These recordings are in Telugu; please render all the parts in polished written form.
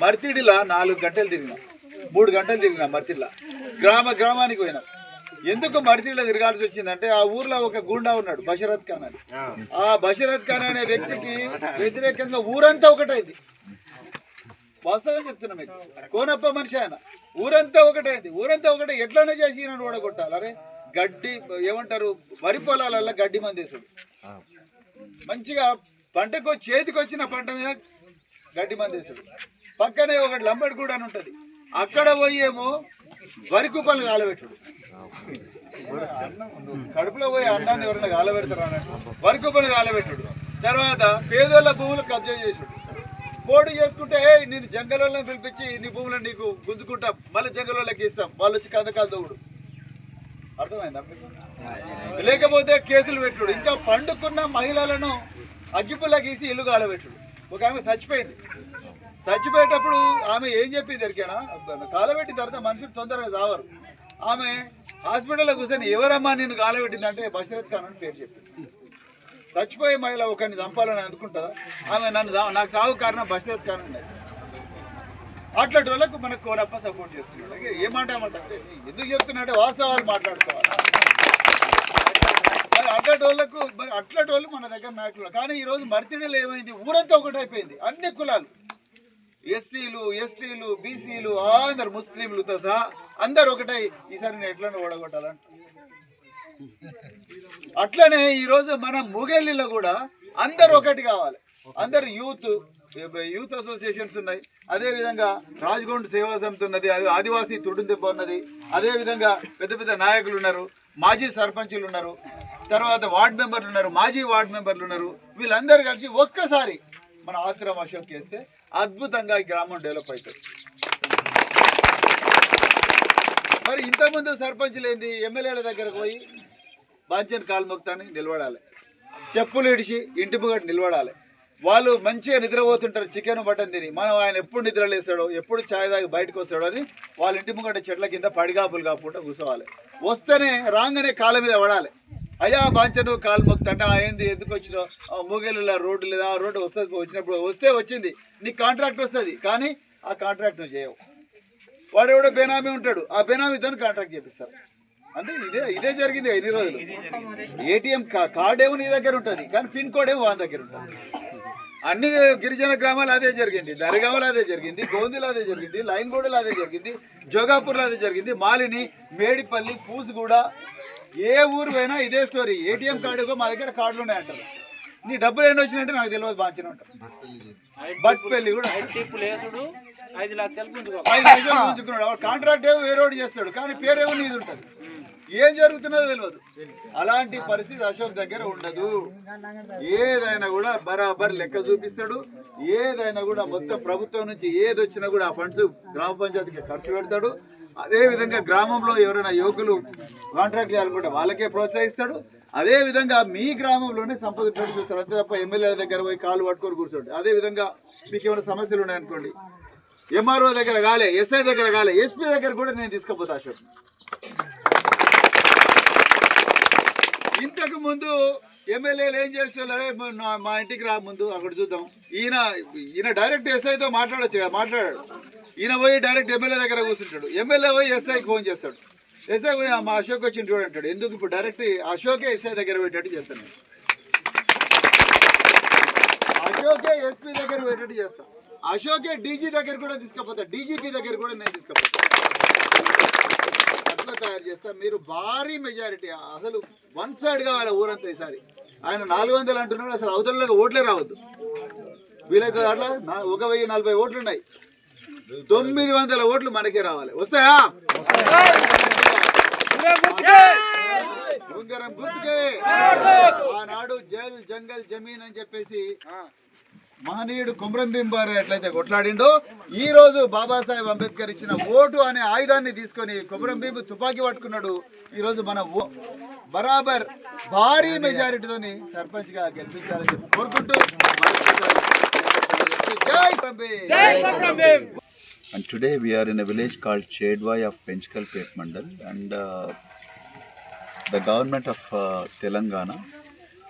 మర్తిడిలా 4 గంటలు తిరిగినా, 3 గంటలు తిరిగినా. మర్తిడిలా గ్రామానికి పోయినా. ఎందుకు మర్తిడిలో తిరగాల్సి వచ్చిందంటే ఆ ఊర్లో ఒక గూండా ఉన్నాడు, బషరత్ ఖాన్ అని. ఆ బషరత్ ఖాన్ అనే వ్యక్తికి వ్యతిరేకంగా ఊరంతా ఒకటైంది. వాస్తవం చెప్తున్నా మీకు, కోనప్ప మనిషి ఆయన. ఊరంతా ఒకటైంది. ఊరంతా ఒకటే ఎట్లనే చేసి నన్ను ఓడగొట్టాలి. అరే గడ్డి ఏమంటారు, వరి పొలాలల్లో గడ్డి మందేశాడు. మంచిగా పంటకు చేతికి వచ్చిన పంట మీద గడ్డి మందేశాడు. పక్కనే ఒకటి లంబడిగూడ అని ఉంటుంది, అక్కడ పోయి ఏమో వరి కుప్పలు కాలబెట్టాడు. కడుపులో పోయి అన్నాన్ని ఎవరైనా కాలబెడతారు అన్నట్టు వరి కుప్పలు కాలబెట్టాడు. తర్వాత పేదోళ్ళ భూములు కబ్జా చేసాడు. పోటీ చేసుకుంటే నేను జంగల్ పిలిపించి నీ భూములను నీకు గుంజుకుంటాం, మళ్ళీ జంగల్ ఇస్తాం, వాళ్ళు వచ్చి కందకాలు దోవుడు. అర్థమైందా? లేకపోతే కేసులు పెట్టుడు. ఇంకా పండుకున్న మహిళలను అగ్గిపుల్ల గీసి ఇల్లు కాలబెట్టుడు. ఒక ఆమె చచ్చిపోయింది. చచ్చిపోయేటప్పుడు ఆమె ఏం చెప్పింది ఎరికేనా, కాలబెట్టిన తర్వాత మనుషులు తొందరగా చావరు. ఆమె హాస్పిటల్లో కూర్చొని ఎవరమ్మా నిన్ను కాలబెట్టిందంటే బషరత్ ఖాన్ అని పేరు చెప్పింది. చచ్చిపోయే మహిళ ఒకరిని చంపాలని అనుకుంటుందా? ఆమె నాకు చావు కారణం బషరత్ ఖాన్ ఉన్నది. అట్లాంటి వాళ్ళకు మనకు కోనప్ప సపోర్ట్ చేస్తున్నాడు. ఏమంటామంటే ఎందుకు చెప్తున్నట్టే వాస్తవాలు మాట్లాడుకోవాలి. అట్లాంటి వాళ్ళు మన దగ్గర నాయకులు. కానీ ఈరోజు మర్తిడిలో ఏమైంది, ఊరంతా ఒకటైపోయింది. అన్ని కులాలు, ఎస్సీలు, ఎస్టీలు, బీసీలు, అందరు ముస్లింలతో సహా అందరు ఒకటై ఈసారి నేను ఎట్లనే ఓడగొట్టాలంట. అట్లనే ఈరోజు మన మూగేళ్ళలో కూడా అందరు ఒకటి కావాలి. అందరు యూత్ అసోసియేషన్స్ ఉన్నాయి. అదేవిధంగా రాజ్గొండ్ సేవా సమితి ఉన్నది, ఆదివాసీ తుడుందెబ్బ ఉన్నది. అదేవిధంగా పెద్ద పెద్ద నాయకులు ఉన్నారు, మాజీ సర్పంచులు ఉన్నారు, తర్వాత వార్డు మెంబర్లు ఉన్నారు, మాజీ వార్డు మెంబర్లు ఉన్నారు. వీళ్ళందరూ కలిసి ఒక్కసారి మన ఆశ్రమ అశోక్ చేస్తే అద్భుతంగా ఈ గ్రామం డెవలప్ అవుతుంది. మరి ఇంతకుముందు సర్పంచులు ఏంది, ఎమ్మెల్యేల దగ్గరకు పోయి బాంచన్ కాల్మొక్తాన్ని నిలబడాలి, చెప్పులు ఇడిచి ఇంటి ముంగట నిలబడాలి. వాళ్ళు మంచిగా నిద్రపోతుంటారు చికెన్ మటన్ తిని. మనం ఆయన ఎప్పుడు నిద్రలేస్తాడో, ఎప్పుడు ఛాయ్ తాగి బయటకు వస్తాడో అని వాళ్ళ ఇంటి ముంగట చెట్ల కింద పడిగాపులు కాకుండా కూర్చోవాలి. వస్తేనే రాగానే కాళ్ళ మీద పడాలి. అయ్యా బాంచను కాలు మొక్తంటే ఏంది ఎందుకు వచ్చినావు, మూగేళ్ళ రోడ్డు లేదా, ఆ రోడ్డు వస్తుంది, వచ్చినప్పుడు వస్తే వచ్చింది, నీకు కాంట్రాక్ట్ వస్తుంది, కానీ ఆ కాంట్రాక్ట్ నువ్వు చేయవు. వాడు ఎవడో బేనామీ ఉంటాడు, ఆ బేనామీతో కాంట్రాక్ట్ చేపిస్తారు. అంటే ఇదే జరిగింది ఎన్ని రోజులు. ఏటీఎం కార్డు ఏమో నీ దగ్గర ఉంటుంది, కానీ పిన్ కోడ్ ఏమో వాళ్ళ దగ్గర ఉంటుంది. అన్ని గిరిజన గ్రామాలు అదే జరిగింది, దర్గావులు అదే జరిగింది, గోందిలో అదే జరిగింది, లైన్గూడలో అదే జరిగింది, జోగాపూర్లో అదే జరిగింది, మాలిని, మేడిపల్లి, పూసుగూడ, ఏ ఊరు పోయినా ఇదే స్టోరీ. ఏటీఎం కార్డు మా దగ్గర కార్డులు ఉన్నాయంటారు. నీ డబ్బులు ఏంటి వచ్చినట్టే నాకు తెలియదు, బాంచిన ఉంటారు. బట్పల్లి కూడా 5 లక్షలు గుంజుకున్నాడు. కాంట్రాక్ట్ ఏమో వేరేవాడు చేస్తాడు, కానీ పేరేమో నీది ఉంటుంది. ఏం జరుగుతున్నదో తెలియదు. అలాంటి పరిస్థితి అశోక్ దగ్గర ఉండదు. ఏదైనా కూడా బరాబర్ లెక్క చూపిస్తాడు. ఏదైనా కూడా మొత్తం ప్రభుత్వం నుంచి ఏది వచ్చినా కూడా ఆ ఫండ్స్ గ్రామ పంచాయతీకి ఖర్చు పెడతాడు. అదేవిధంగా గ్రామంలో ఎవరైనా యువకులు కాంట్రాక్ట్ చేయాలనుకుంటే వాళ్ళకే ప్రోత్సహిస్తాడు. అదేవిధంగా మీ గ్రామంలోనే సంపద పెట్టి చూస్తారు, అంతే తప్ప ఎమ్మెల్యేల దగ్గర పోయి కాలు పట్టుకొని కూర్చోండి. అదేవిధంగా మీకు ఏమైనా సమస్యలు ఉన్నాయనుకోండి, ఎంఆర్ఓ దగ్గర కాలే, ఎస్ఐ దగ్గర కాలే, ఎస్పీ దగ్గర కూడా నేను తీసుకుపోతా అశోక్. ఇంతకు ముందు ఎమ్మెల్యేలు ఏం చేస్తున్నారే, మా ఇంటికి రా ముందు అక్కడ చూద్దాం. ఈయన డైరెక్ట్ ఎస్ఐతో మాట్లాడచ్చు కదా, మాట్లాడాడు. ఈయన పోయి డైరెక్ట్ ఎమ్మెల్యే దగ్గర కూర్చుంటాడు. ఎమ్మెల్యే పోయి ఎస్ఐకి ఫోన్ చేస్తాడు. ఎస్ఐ పోయి మా అశోక్ వచ్చి చూడు అంటాడు. ఎందుకు ఇప్పుడు డైరెక్ట్ అశోకే ఎస్ఐ దగ్గర పెట్టేట్టు చేస్తాను, అశోకే ఎస్పీ దగ్గర పెట్టేట్టు చేస్తాను, అశోకే డీజీ దగ్గర కూడా తీసుకుపోతా, డీజీపీ దగ్గర కూడా నేను తీసుకుపోతా. అట్లా తయారు చేస్తా. మీరు భారీ మెజారిటీ, అసలు 1 సైడ్ కావాలి ఊరంతా. ఈసారి ఆయన 400 అంటున్నాడు, అసలు అవతలలో ఓట్లే రావద్దు. వీలైతే అట్లా 1040 ఓట్లు ఉన్నాయి, 900 ఓట్లు మనకే రావాలి. వస్తాయా? ఉంగరం గుర్తుకే. ఆనాడు జల్ జంగల్ జమీన్ అని చెప్పేసి మహనీయుడు కొమరం భీం బారు ఎట్లయితే కొట్లాడిండో, ఈ రోజు బాబాసాహెబ్ అంబేద్కర్ ఇచ్చిన ఓటు అనే ఆయుధాన్ని తీసుకొని కొమరం భీం తుపాకీ పట్టుకున్నాడు. ఈ రోజు మన బరాబర్ భారీ మెజారిటీతోని సర్పంచ్ గా గెలిపించాలని చెప్పి కోరుకుంటూ, జై Komaram Bheem. And today we are in a village called Chedwai of Penchkalpet Mandal, and the government of Telangana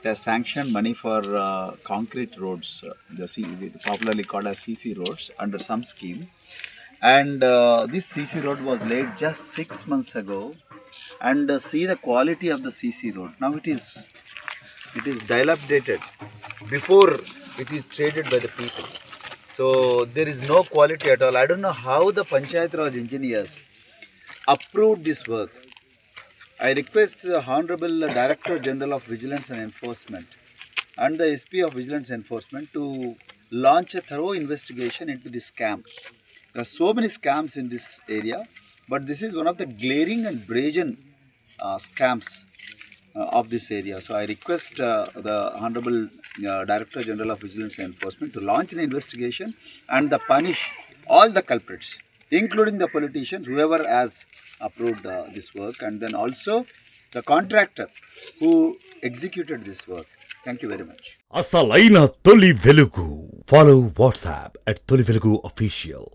they have sanctioned money for concrete roads, popularly called as CC roads, under some scheme. And this CC road was laid just 6 months ago. And see the quality of the CC road. Now it is dilapidated before it is traded by the people. So there is no quality at all. I don't know how the Panchayat Raj engineers approved this work. I request the Honorable Director General of Vigilance and Enforcement and the SP of Vigilance Enforcement to launch a thorough investigation into this scam. There are so many scams in this area, but this is one of the glaring and brazen scams of this area. So I request the Honorable Director General of Vigilance and Enforcement to launch an investigation and punish all the culprits, including the politicians, whoever has approved this work, and then also the contractor who executed this work. Thank you very much. అసలైన తొలి వెలుగు. Follow WhatsApp at తొలి వెలుగు official.